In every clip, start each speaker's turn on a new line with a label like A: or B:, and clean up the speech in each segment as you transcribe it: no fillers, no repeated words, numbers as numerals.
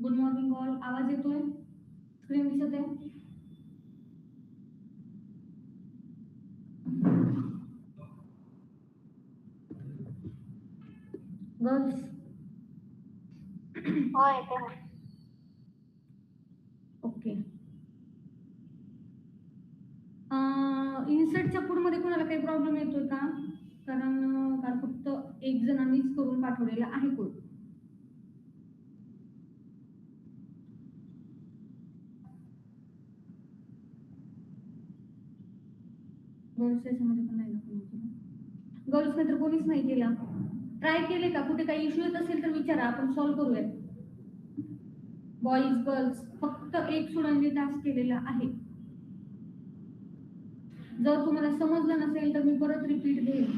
A: Good morning all. आवाज येतोय? Screen दिसत आहे? गर्ल्स
B: हो येते ना.
A: ओके. इन्सर्टच्या कोडमध्ये कोणाला काही प्रॉब्लेम येतोय का? कारण काल फक्त एक जणांनीच करून पाठवलेला आहे कोड. गर्ल्स याच्यामध्ये पण नाही ना कोणी केलं. गर्ल्सने तर कोणीच नाही केला. ट्राय केले का? कुठे काही इश्यू येत असेल तर विचारा, आपण सॉल्व्ह करूयात. बॉईज गर्ल्स फक्त एक स्टुडंटने टास्क केलेला आहे. जर तुम्हाला समजलं नसेल तर मी परत रिपीट घेईन,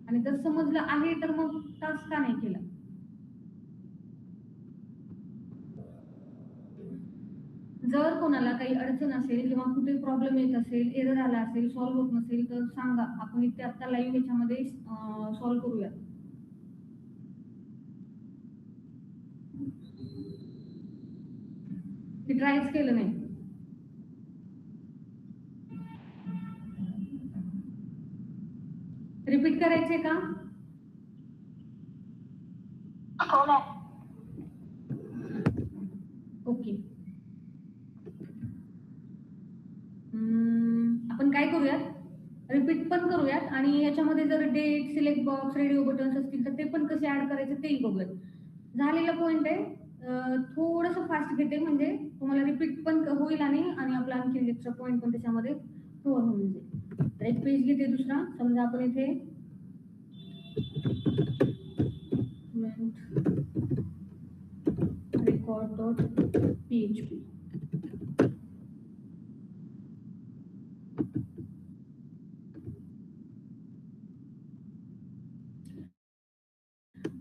A: आणि जर समजलं आहे तर मग टास्क का नाही केला? जर कोणाला काही अडचण असेल किंवा कुठे प्रॉब्लेम येत असेल, एरर आला असेल, सॉल्व्ह होत नसेल तर सांगा, आपण इथे आता लाईव्ह ह्याच्यामध्ये सॉल्व्ह करूया. मी ट्रायच केलं नाही. रिपीट करायचे का?
B: हो ना.
A: ओके. आपण काय करूयात, रिपीट पण करूयात आणि याच्यामध्ये जर date, select box, radio buttons असतील तर ते पण कसे ऍड करायचे तेही बघूयात. झालेला पॉइंट आहे. थोडस फास्ट घेते म्हणजे तुम्हाला रिपीट पण होईल आणि आपला आणखी एक्स्ट्रा पॉइंट पण त्याच्यामध्ये कव्हर होऊन जाईल. तर एक पेज घेते दुसरा. समजा आपण इथे record.php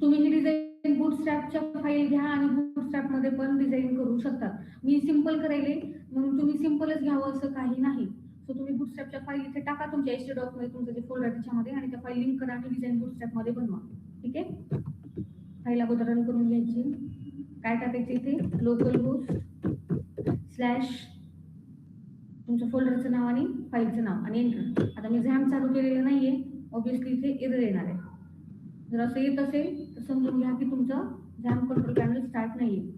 A: तुम्ही ही डिझाईन बूटस्ट्रॅपच्या फाईल घ्या आणि बूटस्ट्रॅप मध्ये पण डिझाईन करू शकता. मी सिंपल करायले, म्हणून तुम्ही सिंपलच घ्यावं असं काही नाही. सो तुम्ही बूटस्ट्रॅपच्या फाईल इथे टाका तुमच्या एचटी डॉक मध्ये, तुमचं जे फोल्डर त्याच्यामध्ये, आणि त्या फाईल लिंक करा आणि डिझाईन बूटस्ट्रॅप मध्ये बनवा. ठीक आहे. फाईल अगोदर रन करून घ्यायची. काय टाकायचं इथे, लोकल होस्ट स्लॅश तुमच्या फोल्डरचं नाव आणि फाईलचं नाव आणि एंटर. आता मी झॅम चालू केलेलं नाहीये, ऑब्विसली इथे एरर येणार आहे. जर असं येत असेल तर समजून घ्या की तुमचं झॅम कंट्रोल पॅनल स्टार्ट नाहीये.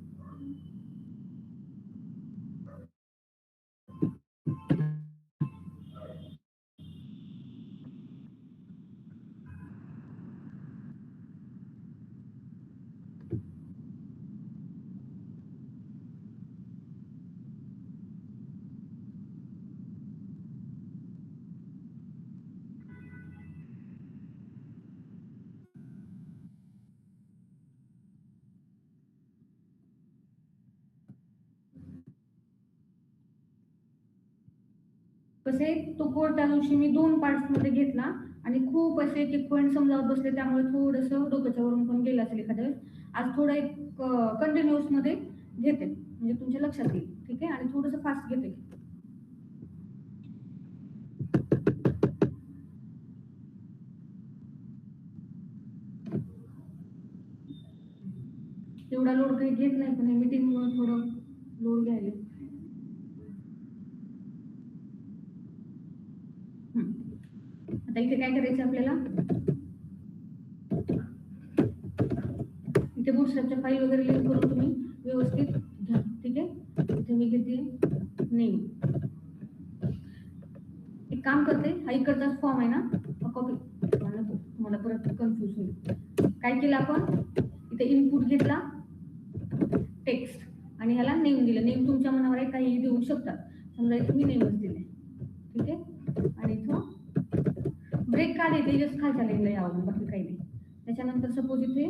A: कसे तो कोड त्या दिवशी मी 2 पार्ट्स मध्ये घेतला आणि खूप असे एक पॉईंट समजावत बसले, त्यामुळे थोडंसं डोक्याच्या वरून पण गेलं असेल एखाद्या वेळेस. आज थोडं एक कंटिन्युअस मध्ये घेते म्हणजे तुमच्या लक्षात येईल. ठीक आहे. आणि थोडंसं फास्ट घेते. एवढा लोड काही घेत नाही, पण मीटिंग मुळे थोडं लोड घ्यायला. आता इथे काय करायचं आपल्याला, इथे बूटस्ट्रॅपच्या फाईल वगैरे लिंक करून तुम्ही व्यवस्थित घ्या. ठीक आहे. इथे मी घेते नेम. एक काम करते, हा इकडचा फॉर्म आहे ना, कॉपी तुम्हाला परत कन्फ्युज होईल. काय केलं आपण, इथे इनपुट घेतला टेक्स्ट आणि ह्याला नेम दिलं. नेम तुमच्या मनावर आहे, काही देऊ शकतात. समजा इथे मी नेमच दिले. ठीक आहे. आणि इथं ब्रेक का देते, जस्ट खालच्या लाईनला यावं, बाकी काही नाही. त्याच्यानंतर सपोज इथे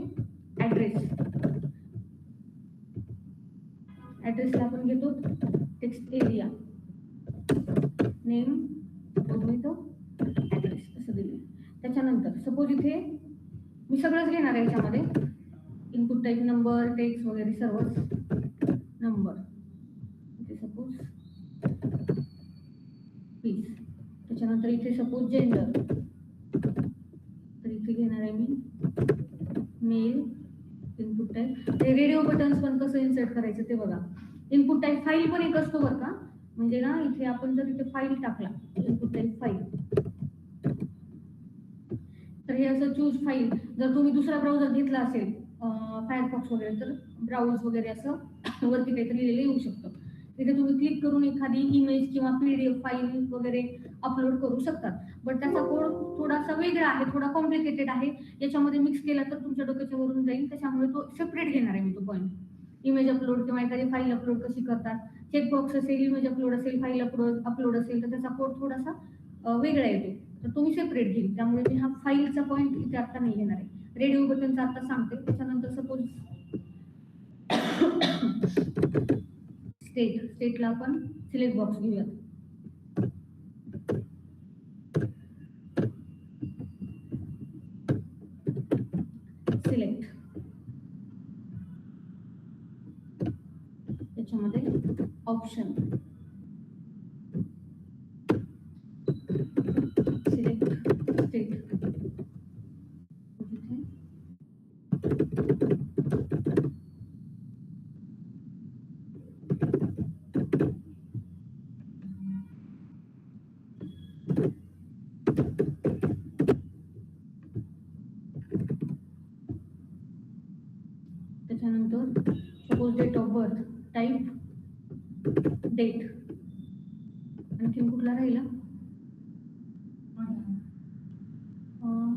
A: ऍड्रेसला आपण घेतो टेक्स्ट एरिया नेम, सपोज मी तो ऍड्रेस असं दिले. त्याच्यानंतर सपोज इथे मी सगळंच घेणार आहे याच्यामध्ये, इनपुट टाईप नंबर, टेक्स्ट वगैरे सर्वच नंबर. इथे सपोज पीस. त्याच्यानंतर इथे सपोज जेंडर, तर इथे घेणार आहे मी मेल, इनपुट कॉन्सेप्ट आहे. ते रेडिओ बटन्स पण कसं इन्सर्ट करायचं ते बघा. इनपुट टाईप फाईल पण एक असतो बरं का, म्हणजे ना इथे आपण जर इथे फाईल टाकला इनपुट टाईप फाईल, तर हे असं चूज फाईल, जर तुम्ही दुसरा ब्राउझर घेतला असेल फायरफॉक्स वगैरे, तर ब्राउज वगैरे असं वरती काहीतरी लिहिलेलं येऊ शकतं. तिथे तुम्ही क्लिक करून एखादी इमेज किंवा PDF फाईल वगैरे अपलोड करू शकतात. बट त्याचा कोड थोडासा वेगळा आहे, थोडा कॉम्प्लिकेटेड आहे. याच्यामध्ये मिक्स केला तर तुमच्या डोक्याच्या वरून जाईल, त्याच्यामुळे तो सेपरेट घेणार आहे मी तो पॉईंट. इमेज अपलोड किंवा एखादी फाईल अपलोड कशी करतात, चेकबॉक्स असेल, इमेज अपलोड असेल, फाईल अपलोड असेल, तर त्याचा कोड थोडासा वेगळा येतो, तर तुम्ही सेपरेट घेईल. त्यामुळे मी हा फाईलचा पॉईंट इथे आता नाही घेणार आहे. रेडिओ बटनचा आता सांगते. त्याच्यानंतर सपोज स्टेटला आपण सिलेक्ट बॉक्स घेऊयात. सिलेक्ट, त्याच्यामध्ये ऑप्शन सिलेक्ट स्टेट, त्याच्यानंतर suppose date of birth, type date, आणखीन कुठला राहिला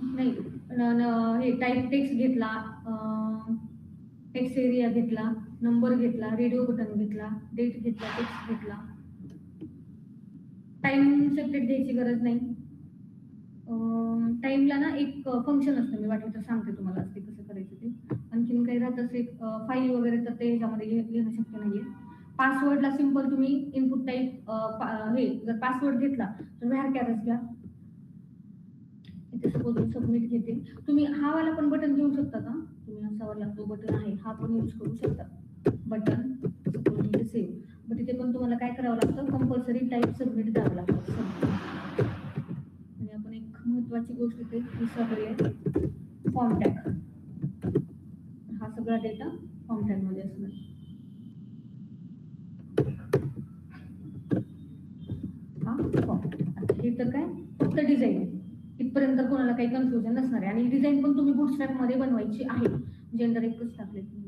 A: नाही, हे टाईप टेक्स्ट घेतला, टेक्स्ट एरिया घेतला, नंबर घेतला, रेडिओ बटन घेतला, डेट घेतला, टेक्स्ट घेतला. टाइम सेपरेट घ्यायची गरज नाही. टाइमला ना एक फंक्शन असतं, मी वाटलं तर सांगते तुम्हाला ते कसं करायचं ते. आणखीन काही राहत असेल फाईल वगैरे, तर ते ह्याच्यामध्ये लिहिणं शक्य नाहीये. पासवर्डला सिंपल तुम्ही इनपुट टाईप हे जर पासवर्ड घेतला तर व्हॅर कॅरेज घ्या. इथे सपोज सबमिट घेते. तुम्ही हा वाला पण बटन घेऊ शकता का, तुम्ही असा वाला जो बटन आहे हा पण यूज करू शकता. बटन सपोज म्हणजे सेव्ह, बट तिथे पण तुम्हाला काय करावं लागतं, कंपल्सरी टाईप सबमिट द्यावं लागतं. आणि आपण एक महत्वाची गोष्ट इथे विसरलेली आहे, फॉर्म टॅग. हा सगळा डेटा फॉर्म टॅग मध्ये असणार. हा फॉर्म, हे तर काय फक्त डिझाईन, इथपर्यंत कोणाला काही कन्फ्युजन नसणार आहे. आणि डिझाईन पण तुम्ही बूटस्ट्रॅप मध्ये बनवायची आहे. जेंडर एकच टाकले तुम्ही.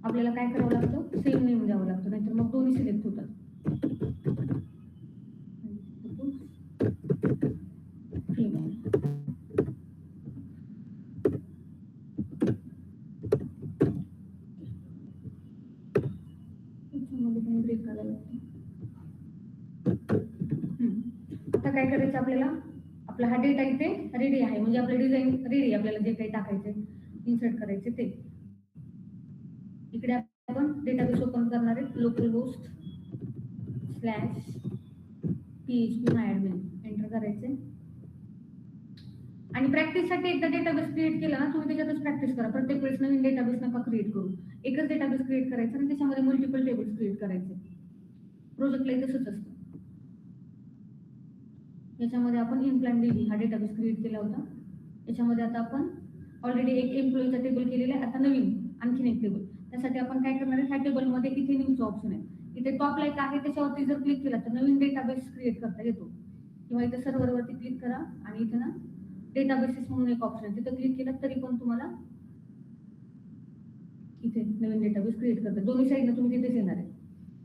A: आपल्याला काय करावं लागतं, सेम नेम द्यावं लागतं, नाहीतर मग दोन्ही सिलेक्ट होतात. आता काय करायचं आपल्याला, आपला हा डेटा इथे रेडी आहे, म्हणजे आपलं डिझाईन रेडी, आपल्याला जे काही टाकायचे इन्सर्ट करायचे ते. इकडे आपण डेटाबेस ओपन करणार आहे, local host /php myadmin enter करायचे. आणि प्रॅक्टिससाठी एकदा डेटाबेस क्रिएट केला ना, तुम्ही त्याच्यातच प्रॅक्टिस करा. प्रत्येक वेळेस नवीन डेटाबेस नका क्रिएट करू. एकच डेटाबेस क्रिएट करायचा आणि त्याच्यामध्ये मल्टिपल टेबल्स क्रिएट करायचे. प्रोजेक्टला तसंच असतं. याच्यामध्ये आपण इनप्लान DB हा डेटाबेस क्रिएट केला होता. याच्यामध्ये आता आपण ऑलरेडी एक एम्प्लॉईचा टेबल केलेला आहे, आता नवीन आणखीन एक टेबल. त्यासाठी आपण काय करणार आहे, ह्या टेबलमध्ये इथे न्यूचा ऑप्शन आहे, इथे टॉप लाईक आहे, त्याच्यावरती जर क्लिक केला तर नवीन डेटाबेस क्रिएट करता येतो. किंवा इथे सर्व्हरवरती क्लिक करा आणि इथे ना डेटाबेसेस म्हणून एक ऑप्शन आहे, तिथे क्लिक केलं तरी पण तुम्हाला इथे नवीन डेटाबेस क्रिएट करते. दोन्ही साईडला तुम्ही तिथेच येणार आहे.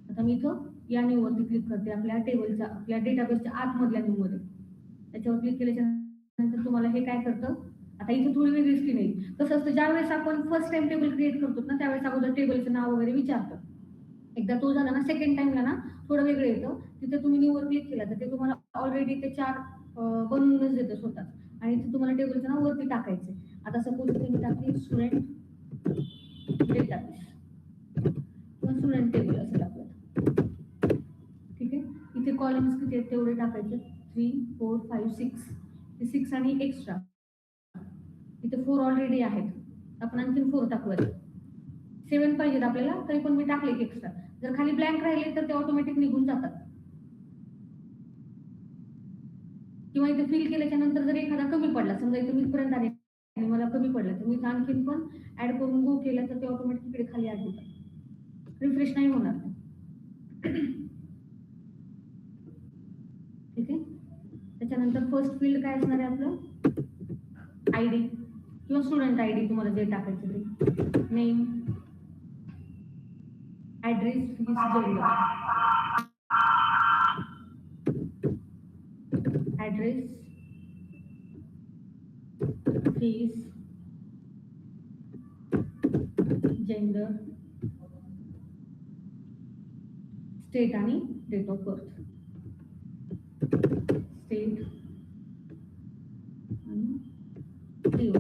A: आता मी इथं या न्यू वरती क्लिक करते, आपल्या टेबलच्या आपल्या डेटाबेसच्या आतमधल्या न्यू मध्ये. त्याच्यावर क्लिक केल्याच्या नंतर तुम्हाला हे काय करतं, आता इथे थोडी वेगळी स्क्रीन येईल. कसं असतं, ज्यावेळेस आपण फर्स्ट टाइम टेबल क्रिएट करतो ना, त्यावेळेस अगोदर टेबलचं नाव वगैरे विचारतं. एकदा तो झाला ना, सेकंड टाइमला ना थोडं वेगळं येतं. तिथे तुम्ही न्यू वर क्लिक केला तर ते तुम्हाला ऑलरेडी ते 4 बनवूनच देतं स्वतः. आणि इथे तुम्हाला टेबलचं नाव वरती टाकायचं. आता सपोज इथे मी टाकली स्टुडंट डेटाबेस किंवा स्टुडंट टेबल असं टाकलं. ठीक आहे. इथे कॉलम्स किती आहेत तेवढे टाकायचे, 3 4 5 6. हे 6 आणि एक्स्ट्रा इथे 4 ऑलरेडी आहेत, आपण आणखीन 4 टाकूयात. 7 पाहिजेत आपल्याला, तरी पण मी टाकले की एक्स्ट्रा. जर खाली ब्लँक राहिले तर ते ऑटोमॅटिक निघून जातात. किंवा इथे फिल केल्याच्या नंतर जर एखादा कमी पडला, समजा इथे मी पर्यंत आले आणि मला कमी पडलं तर मी आणखीन पण ऍड करून गो केलं तर ते ऑटोमॅटिक इकडे खाली ऍड होतात, रिफ्रेश नाही होणार. ठीक आहे. त्याच्यानंतर फर्स्ट फील्ड काय असणार आहे आपलं, आयडी किंवा स्टुडंट आयडी, तुम्हाला जे टाकायचं ते, name, address, fees, gender, address, fees, gender, state आणि डेट ऑफ बर्थ. स्टेट आणि DO.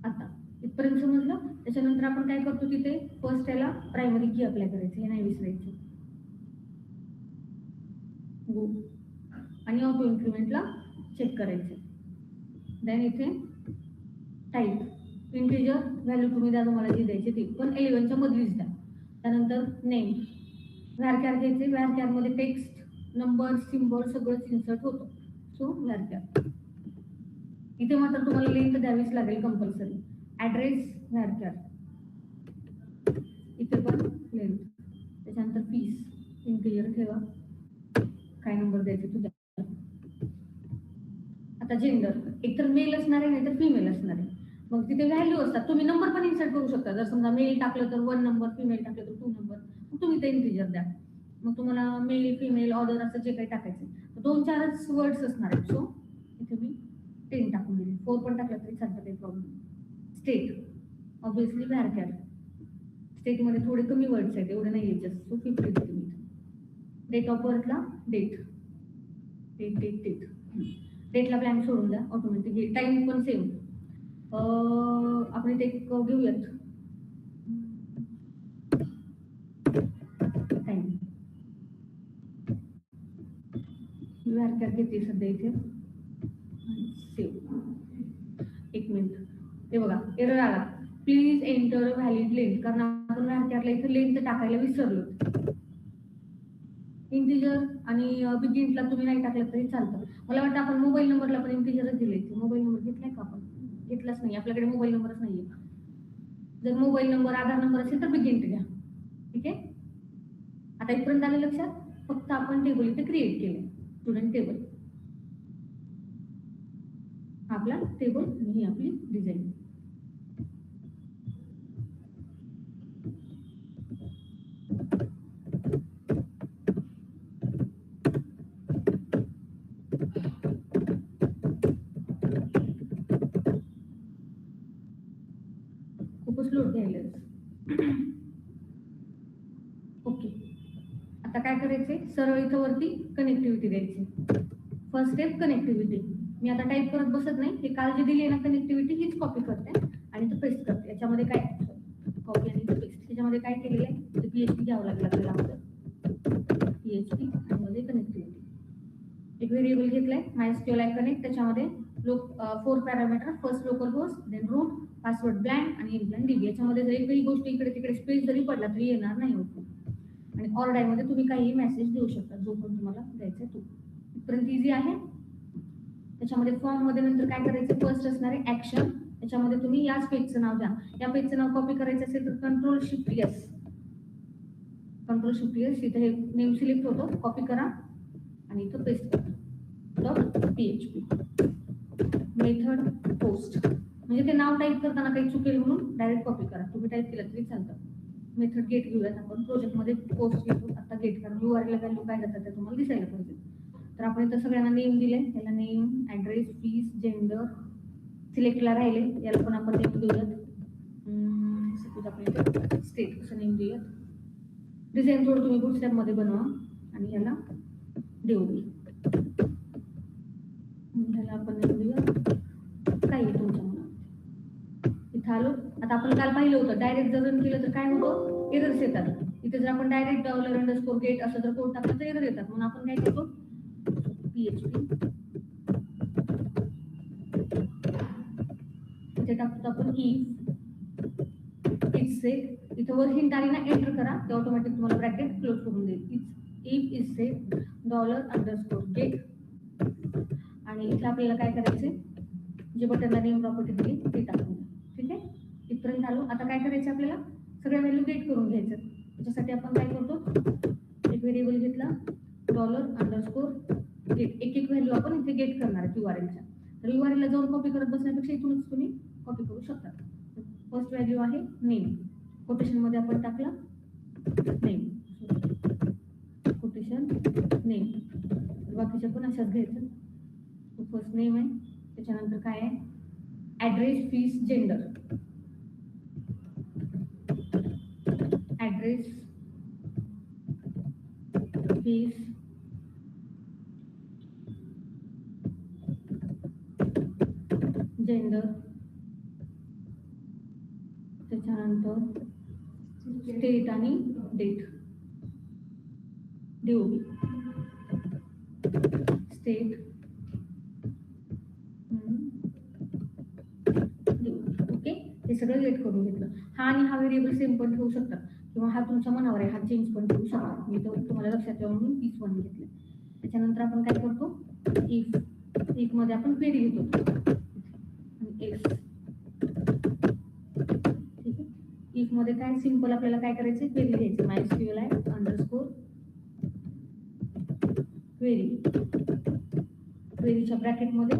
A: आता इथपर्यंत समजलं. त्याच्यानंतर आपण काय करतो, तिथे फर्स्ट याला प्रायमरी की अप्लाय करायचं, हे नाही विसरायचं. गो आणि ऑटो इन्क्रीमेंटला चेक करायचं. देन इथे टाईप इंटिजर व्हॅल्यू तुम्ही द्या, तुम्हाला जी द्यायची ती पण 11च्या मधलीच द्या. त्यानंतर नेम, व्हॅरकॅर घ्यायचे, व्हॅरकॅर मध्ये टेक्स्ट, नंबर, सिम्बॉल सगळंच इन्सर्ट होतो. सो व्हॅरकॅर. इथे मात्र तुम्हाला लेंथ द्यावीच लागेल कंपल्सरी. ऍड्रेस व्हॅरकॅर, इथे पण लेंथ. त्याच्यानंतर फीस इंटिजर ठेवा, काय नंबर द्यायचे तुझ्या. आता जेंडर एकतर मेल असणार आहे नाहीतर फिमेल असणार आहे, मग तिथे व्हॅल्यू असतात. तुम्ही नंबर पण इन्सर्ट करू शकता. जर समजा मेल टाकलं तर 1 नंबर, फिमेल टाकलं तर 2 नंबर, मग तुम्ही ते इंटिजर द्या. मग तुम्हाला मेल, फिमेल, ऑर्डर असं जे काही टाकायचं 2-4च वर्ड्स असणार आहेत. सो इथे मी 10 टाकून दिले, 4 पण टाकलं तरी चालतं, काही प्रॉब्लेम. स्टेट ऑब्विसली व्हॅरकॅर, स्टेट मध्ये थोडे कमी वर्ड्स आहेत, एवढे नाही जस्ट. सो 50 देते मी. डेट ऑफ बर्थला डेट, डेट डेट डेट, डेटला ब्लँक सोडून द्या ऑटोमॅटिक. टाइम पण सेम. आपण इथे एक घेऊयात टाइम, व्हॅरकॅर घेते सध्या इथे. सेव. 1 मिनिट. हे बघा एरर आला, प्लीज एंटर व्हॅलिड लेंथ, कारण आपण व्हॅरकॅरला इथे लेंथ टाकायला विसरलो. इंटिजर आणि बिगिनला तुम्ही नाही टाकलं तरी चालतं. मला वाटतं आपण मोबाईल नंबरला पण इंटिजरच दिले. मोबाईल नंबर घेतलाय का आपण? घेतलाच नाही, आपल्याकडे मोबाईल नंबरच नाहीये. जर मोबाईल नंबर, आधार नंबर असेल तर बिगिन घ्या. ठीक आहे. आता इथपर्यंत आलं लक्षात. फक्त आपण टेबल इथे क्रिएट केले, स्टुडंट टेबल. आपला टेबल आणि ही आपली डिझाईन. खूपच लोड घ्यायला. ओके. आता काय करायचे, सरळ इथं वरती कनेक्टिव्हिटी द्यायची. First step connectivity. मी आता टाईप करत बसत नाही, हे काल जी दिली आहे ना कनेक्टिव्हिटी हीच कॉपी करते आणि तो पेस्ट करते. याच्यामध्ये काय कॉपी आणि पेस्ट, त्याच्यामध्ये काय केलेलं आहे, PHP घ्यावं लागेल आपल्याला. PHP आणि मध्ये कनेक्टिव्हिटी. एक व्हेरिएबल घेतलाय MySQL कनेक्ट, त्याच्यामध्ये 4 parameter, first local host, then root, password blank आणि इनलाइन DB. याच्यामध्ये जर एकही गोष्ट इकडे तिकडे स्पेस जरी पडला तरी येणार नाही होत. आणि ऑर्डर मध्ये तुम्ही काही मेसेज देऊ शकता, जो पण तुम्हाला द्यायचा तो. इथपर्यंत इझी आहे. त्याच्यामध्ये फॉर्म मध्ये नंतर काय करायचं, फर्स्ट असणारे ऍक्शन. त्याच्यामध्ये तुम्ही याच पेजचं नाव द्या. या पेजचं नाव कॉपी करायचं असेल तर control shift S, control shift S. इथे हे नेम सिलेक्ट होतं, कॉपी करा आणि इथं पेस्ट करा. .php मेथड पोस्ट, म्हणजे ते नाव टाईप करताना काही चुकेल म्हणून डायरेक्ट कॉपी करा. तुम्ही टाईप केलं तरी चालतं. मेथड गेट घेऊयात आपण, प्रोजेक्ट मध्ये पोस्ट घेतो आता गेट, कारण URL ला व्हॅल्यू काय देतात ते तुम्हाला दिसायला पाहिजे. तर आपण इथं सगळ्यांना नेम दिले, याला नेम, ऍड्रेस, फीस, जेंडर. सिलेक्टला राहिले, याला पण आपण नेम देऊयात. सपोज आपण स्टेट असं नेम देऊयात. डिझाईन थोडं तुम्ही बुटस्ट्रॅप मध्ये बनवा आणि याला देऊ. ह्याला आपण नेम देऊया काही तुमच्या मनात. इथं आलो. आता आपण काल पाहिलं होतं, डायरेक्ट जर रन केलं तर काय होतं, एरर्स येतात. इथे जर आपण डायरेक्ट $_ असं जर कोड टाकलं तर एरर येतात. म्हणून आपण काय करतो, PHP इथे टाकतो आपण इफ इट्स सेट इथं वर हिंट आली ना एंटर करा ते ऑटोमॅटिक तुम्हाला ब्रॅकेट क्लोज करून देईल. इफ इज से $_get आणि इथं आपल्याला काय करायचंय, जे बटनला नेम प्रॉपर्टी दिली ते टाकून द्या. ठीक आहे, इथपर्यंत आलो. आता काय करायचं आपल्याला, सगळ्या व्हॅल्यू गेट करून घ्यायचं. त्याच्यासाठी आपण काय करतो, एक व्हेरिएबल घेतला $_get, एक व्हॅल्यू आपण इथे गेट करणार आहे URL-च्या. तर URL ला जाऊन कॉपी करत बसण्यापेक्षा इथूनच तुम्ही कॉपी करू शकता. फर्स्ट व्हॅल्यू आहे नेम, कोटेशन मध्ये आपण टाकला नेम, कोटेशन नेम. बाकीच्या पण अशाच घ्यायचं. फर्स्ट नेम आहे, त्याच्यानंतर काय आहे, address, fees, gender. Address, fees, gender, त्याच्यानंतर स्टेट आणि डेट. DOB, state, okay. हे सगळं गेट करून घेतलं. हा आणि हा व्हेरिएबल सेम पण ठेवू शकतात किंवा हा तुमच्या मनावर आहे, हा चेंज पण ठेवू शकता. मी तर तुम्हाला लक्षात यावं म्हणून 21 घेतले. त्याच्यानंतर आपण काय करतो, इफ मध्ये आपण क्वेरी घेतो. एक्स, ठीक आहे. इफ मध्ये काय सिंपल आपल्याला काय करायचं, क्वेरी घ्यायचं. MySQL क्वेरी, क्वेरीच्या ब्रॅकेटमध्ये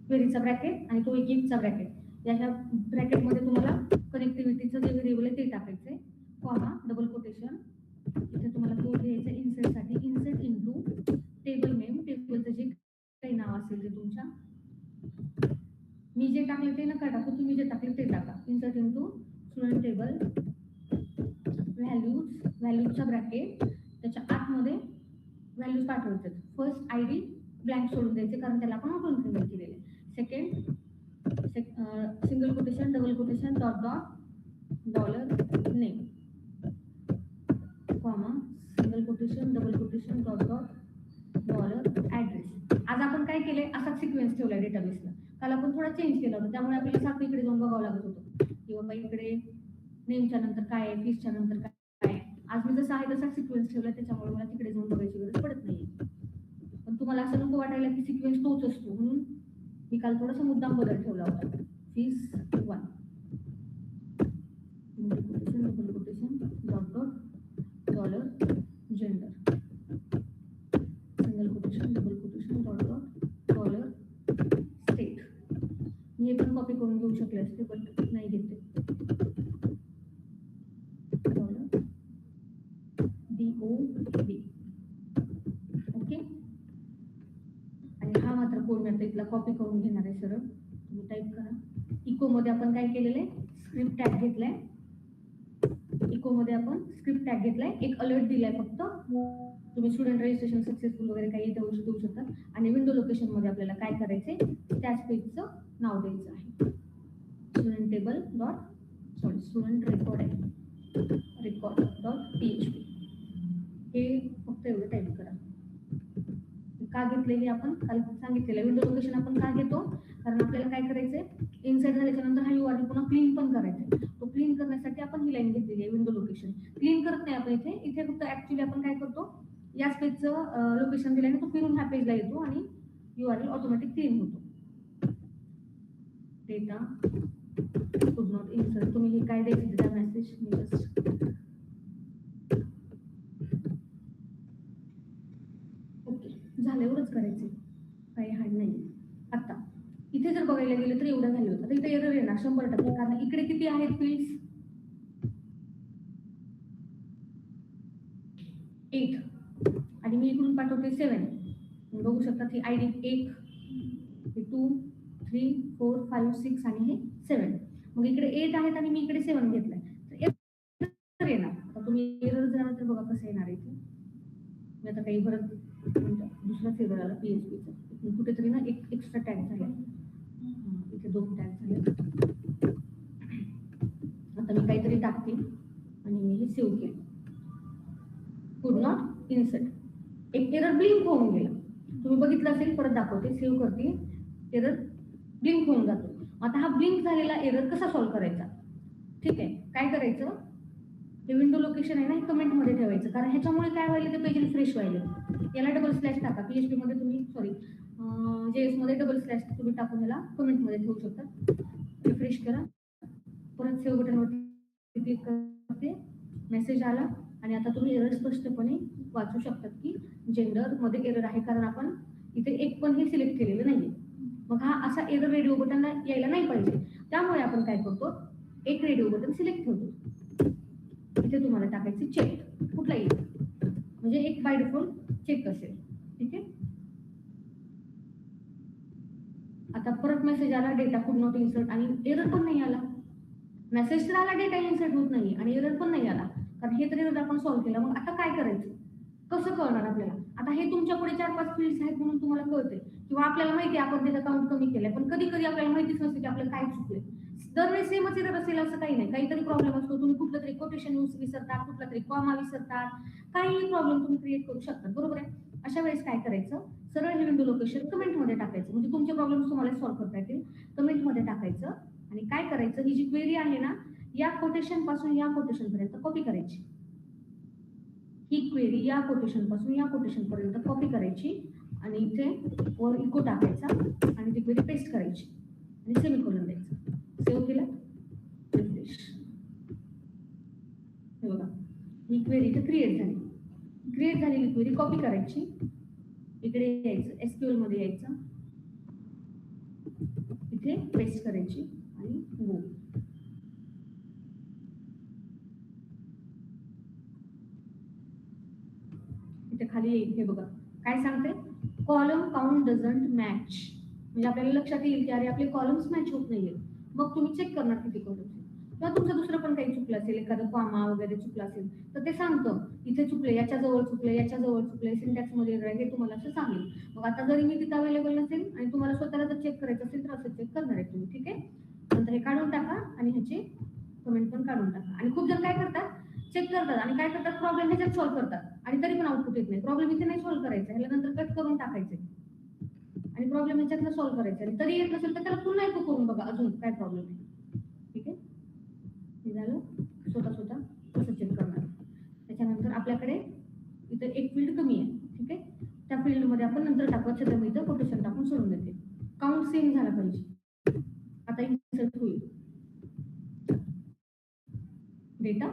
A: क्वेरीचा ब्रॅकेट आणि तो एक इफचा ब्रॅकेट. याच्या ब्रॅकेटमध्ये तुम्हाला कनेक्टिव्हिटीचं जे व्हेरिएबल आहे ते टाकायचंय, कॉमा, डबल कोटेशन. इथे तुम्हाला कोड द्यायचा इन्सर्टसाठी, इन्सर्ट इनटू टेबल नेम, टेबलचं जे काही नाव असेल ते तुमच्या. मी जे टाकले ते नका टाकू, तुम्ही जे टाकले ते टाका. इन्सर्ट इनटू स्टुडंट टेबल, व्हॅल्यूजचा ब्रॅकेट, त्याच्या आतमध्ये व्हॅल्यूज पाठवायचे. फर्स्ट ID ब्लँक सोडून द्यायचे कारण त्याला आपण ऑटो इन्क्रीमेंट केलेले. Second single quotation, double quotation, $name, comma, single quotation, double quotation, $address. आज आपण काय केलंय, असाच सिक्वेन्स ठेवलाय डेटाबेसला. काल आपण थोडा चेंज केला होता, त्यामुळे आपल्याला सारखं इकडे जाऊन बघावं लागत होतं किंवा इकडे नेमच्या नंतर काय आहे, फीसच्या नंतर काय आहे. आज मी जसं आहे तसा सिक्वेन्स ठेवला, त्याच्यामुळे मला तिकडे जाऊन बघायची गरज पडत नाही. पण तुम्हाला असं नको वाटायला की सिक्वेन्स तोच असतो, म्हणून मी काल थोडासा मुद्दाम बदल ठेवला होता. Fees 1, double quotation, $gender, single quotation, double quotation, state. मी हे पण कॉपी करून घेऊ शकले असते पण नाही घेते. $DOB, okay. आणि हा मात्र कोड मी आता इथला कॉपी करून घेणार आहे. सरळ तुम्ही टाईप करा. इको मध्ये आपण काय केलेलं आहे, स्क्रिप्ट टॅग घेतलाय. इको मध्ये आपण स्क्रिप्ट टॅग घेतलाय, एक अलर्ट दिलाय फक्त. तुम्ही स्टुडंट रजिस्ट्रेशन सक्सेसफुल वगैरे काही देऊ शकता. आणि विंडो लोकेशन मध्ये आपल्याला काय करायचंय, त्याच पेजचं नाव द्यायचं आहे. Student table student record.php. हे फक्त एवढं टाईप करा. का घेतलेली आपण काल सांगितलेलं. विंडो लोकेशन आपण का घेतो, कारण आपल्याला काय करायचंय, इन्सर्ट झाल्याच्या नंतर हा URL पुन्हा क्लीन पण करायचा. तो क्लीन करण्यासाठी आपण ही लाईन घेतलेली आहे. विंडो लोकेशन क्लीन करत नाही आपण इथे फक्त ऍक्च्युली आपण काय करतो, या पेजचं लोकेशन दिल्याने तो फिरून ह्या पेजला येतो आणि URL ऑटोमॅटिक क्लीन होतो. डेटा कुड नॉट इन्सर्ट. तुम्ही हे काय द्यायचं त्या मेसेज मी जस्ट ओके झालं, एवढंच करायचं, काही हार्ड नाही. आता इथे जर बघायला गेलं तर एवढं व्हॅल्यू होतं. इथे एरर येणार 100%, कारण इकडे किती आहेत फील्ड्स, 8 आणि मी इकडून पाठवते 7. बघू शकता ही ID 1, हे 2, 3, 4, 5, 6 आणि हे 7. मग इकडे 8 आहेत आणि मी इकडे 7 घेतलाय, तर एरर येणार. आता तुम्ही एरर जर तर बघा कसं येणार इथे. मी आता काही परत दुसराच एरर आला PHPचा. कुठेतरी ना एक एक्स्ट्रा टॅग झाला, इथे 2 टॅग झाले. आता मी काहीतरी टाकते आणि मी हे सेव्ह केलं. कुड नॉट इन्सर्ट, एक एरर ब्लिंक होऊन गेला. तुम्ही बघितलं असेल, परत दाखवते, सेव्ह करते, एरर ब्लिंक होऊन जातो. आता हा ब्लिंक झालेला एरर कसा सॉल्व्ह करायचा, ठीक आहे. काय करायचं, हे विंडो लोकेशन आहे ना, हे कमेंट मध्ये ठेवायचं, कारण ह्याच्यामुळे काय व्हायला ते पेज रिफ्रेश व्हायला. याला डबल स्लॅश टाका. PHP मध्ये तुम्ही सॉरी JS मध्ये डबल स्लॅश तुम्ही टाकून याला कमेंट मध्ये ठेवू शकता. रिफ्रेश करा, परत सेव्ह बटनवरती क्लिक करते, मेसेज आला आणि आता तुम्ही एरर स्पष्टपणे वाचू शकतात की जेंडर मध्ये एरर आहे, कारण आपण इथे एक पण हे सिलेक्ट केलेलं नाहीये. मग हा असा एरर रेडिओ बटन यायला नाही पाहिजे. त्यामुळे आपण काय करतो, एक रेडिओ बटन सिलेक्ट ठेवतो. इथे तुम्हाला टाकायचे चेक, कुठलाही म्हणजे एक बाय डिफॉल्ट चेक असेल. ठीक आहे. आता परत मेसेज आला, डेटा कुड नॉट इन्सर्ट, आणि एरर पण नाही आला. मेसेज तर आला, डेटा इन्सर्ट होत नाही आणि एरर पण नाही आला, कारण हे तरी आपण सॉल्व्ह केलं. मग आता काय करायचं, कसं कळणार आपल्याला? आता हे तुमच्या पुढे 4-5 फील्ड्स आहेत म्हणून तुम्हाला कळते, किंवा आपल्याला माहिती आहे आपण त्याचा काउंट कमी केलाय, पण कधी कधी आपल्याला माहितीच नसते की आपल्याला काय चुकलंय. दरवेळेस सेमच एरर असेल असं काही नाही, काहीतरी प्रॉब्लेम असतो. तुम्ही कुठलं तरी कोटेशन विसरता, कुठला तरी कॉमा विसरता, काही प्रॉब्लेम तुम्ही क्रिएट करू शकता, बरोबर आहे. अशा वेळेस काय करायचं, सरळ हे विंडो लोकेशन कमेंट मध्ये टाकायचं, म्हणजे तुमचे प्रॉब्लेम्स तुम्हाला सॉल्व्ह करता येतील. कमेंट मध्ये टाकायचं आणि काय करायचं, ही जी क्वेरी आहे ना, या कोटेशन पासून या कोटेशन पर्यंत कॉपी करायची. ही क्वेरी या कोटेशन पासून या कोटेशन पर्यंत कॉपी करायची आणि इथे वर इको टाकायचा आणि ती क्वेरी पेस्ट करायची आणि सेमीकोलन द्यायचं. सेव्ह केलं, रिफ्रेश. हे बघा, ही क्वेरी इथे क्रिएट झाली. क्रिएट झालेली क्वेरी कॉपी करायची, इकडे यायचं, SQL मध्ये यायचं, इथे पेस्ट करायची आणि गो. इथे खाली येईल, हे बघा काय सांगते, कॉलम काउंट डझंट मॅच. म्हणजे आपल्याला लक्षात येईल की अरे आपले कॉलम्स मॅच होत नाहीये. मग तुम्ही चेक करणार किती कॉलम्स, किंवा तुमचं दुसरं पण काही चुकलं असेल, एखादं कॉमा वगैरे चुकलं असेल तर ते सांगतं इथे चुकले, याच्या जवळ चुकले, याच्या जवळ चुकले, सिंटॅक्स मध्ये हे तुम्हाला असं सांगेल. मग आता जरी मी तिथं अवेलेबल नसेल आणि तुम्हाला स्वतःला जर चेक करायचं असेल तर असं चेक करणार आहे तुम्ही. ठीक आहे. नंतर हे काढून टाका आणि ह्याचे कमेंट पण काढून टाका. आणि खूप जण काय करतात, चेक करतात आणि काय करतात, प्रॉब्लेम ह्याच्यात सॉल्व्ह करतात आणि तरी पण आउटपुट येत नाही. प्रॉब्लेम इथे नाही सॉल्व्ह करायचा, ह्याला नंतर कट करून टाकायचे आणि प्रॉब्लेम ह्याच्यातनं सॉल्व्ह करायचा. आणि तरी येत नसेल तर त्याला पुन्हा एक करून बघा अजून काय प्रॉब्लेम आहे. ठीक आहे. हे झालं, स्वतः कसं चेक करणार. त्याच्यानंतर आपल्याकडे इथं एक फील्ड कमी आहे. ठीक आहे. त्या फील्ड मध्ये आपण नंतर टाकू. अच्छा, मी इथं कोटेशन टाकून सोडून देते. काउंट सेम झाला पाहिजे. आता इन्सर्ट होईल, डेटा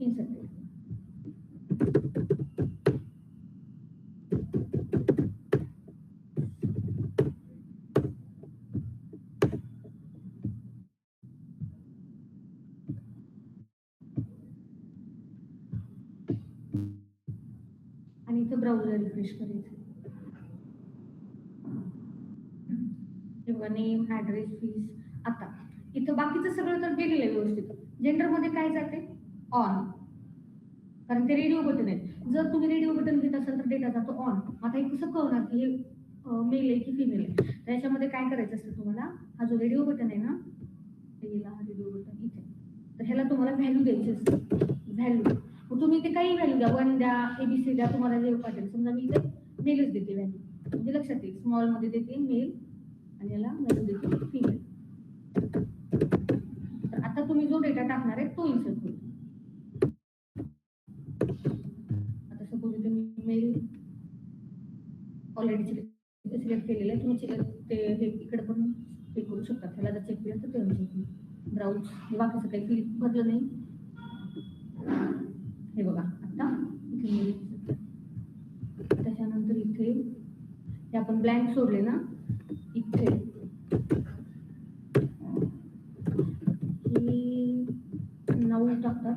A: इन्सर्ट होईल. आणि इथं ब्राउझर रिफ्रेश करायचं. हे बघा, नेम, ऍड्रेस, फीस. आता इथं बाकीचं सगळं तर गेलेलं आहे व्यवस्थित. जेंडर मध्ये काय जाते, ऑन, कारण ते रेडिओ बटन आहे. जर तुम्ही रेडिओ बटन घेत असाल तर डेटा जातो ऑन. आता हे कसं कळणार की हे मेल आहे की फिमेल आहे. त्याच्यामध्ये काय करायचं असतं तुम्हाला, हा जो रेडिओ बटन आहे ना, हा रेडिओ बटन इथे, तर ह्याला तुम्हाला व्हॅल्यू द्यायची असते. व्हॅल्यू मग तुम्ही ते काही व्हॅल्यू द्या, 1 द्या, ABC द्या, तुम्हाला जे पाठवेल. समजा मी इथे मेलच देते व्हॅल्यू, म्हणजे लक्षात येईल, स्मॉल मध्ये देते मेल आणि याला व्हॅल्यू देते फिमेल. तर आता तुम्ही जो डेटा टाकणार आहे तो इन्सर्ट होईल. आता सपोज इथे मी मेल ऑलरेडी सिलेक्ट केलेलं आहे. तुम्ही ते हे इकडे पण हे करू शकता. त्याला जर चेक केलं तर ते होईल. ब्राउज, हे बाकीचं काही क्लिक भरलं नाही. हे बघा, आता इथे त्याच्यानंतर इथे हे आपण ब्लँक सोडले ना, इथे ही 9 टाकतात.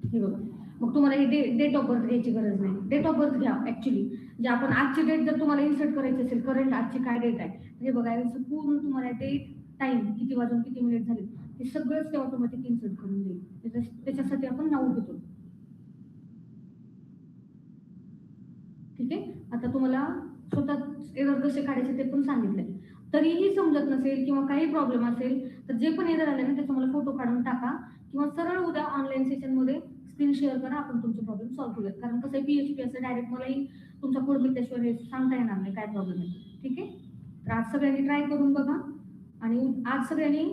A: हे बघा, मग तुम्हाला हे डेट ऑफ बर्थ घ्यायची गरज नाही. डेट ऑफ बर्थ घ्या ऍक्च्युली, जे आपण आजची डेट जर तुम्हाला इन्सर्ट करायची असेल, करंट आजची काय डेट आहे हे बघा, पूर्ण तुम्हाला डेट, टाइम, किती वाजून किती मिनिट झाले, हे सगळंच ते ऑटोमॅटिक इन्सर्ट करून देईल. त्याच्यासाठी आपण 9 घेतो. ठीक आहे. आता तुम्हाला स्वतः एरर कसे काढायचे ते पण सांगितलंय. तरीही समजत नसेल किंवा काही प्रॉब्लेम असेल तर जे पण एरर आले ना त्याचा मला फोटो काढून टाका, किंवा सरळ उद्या ऑनलाईन सेशन मध्ये स्क्रीन शेअर करा, आपण तुमचे प्रॉब्लेम सॉल्व्ह करूयात. कारण कसं आहे, PHP असं डायरेक्ट मलाही तुमचा कोड बघितल्याशिवाय हे सांगता येणार नाही काय प्रॉब्लेम आहे. ठीक आहे. तर आज सगळ्यांनी ट्राय करून बघा आणि आज सगळ्यांनी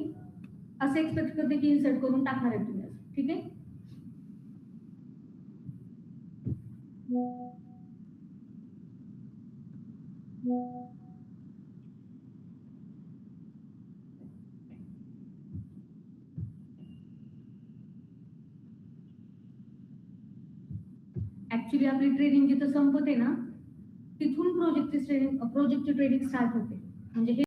A: असं एक्सपेक्ट करते की इन्सर्ट करून टाकणार आहे तुम्ही आज. ठीक आहे. ऍक्च्युली आपली ट्रेनिंग जिथं संपते ना तिथून प्रोजेक्टची ट्रेनिंग स्टार्ट होते. म्हणजे हे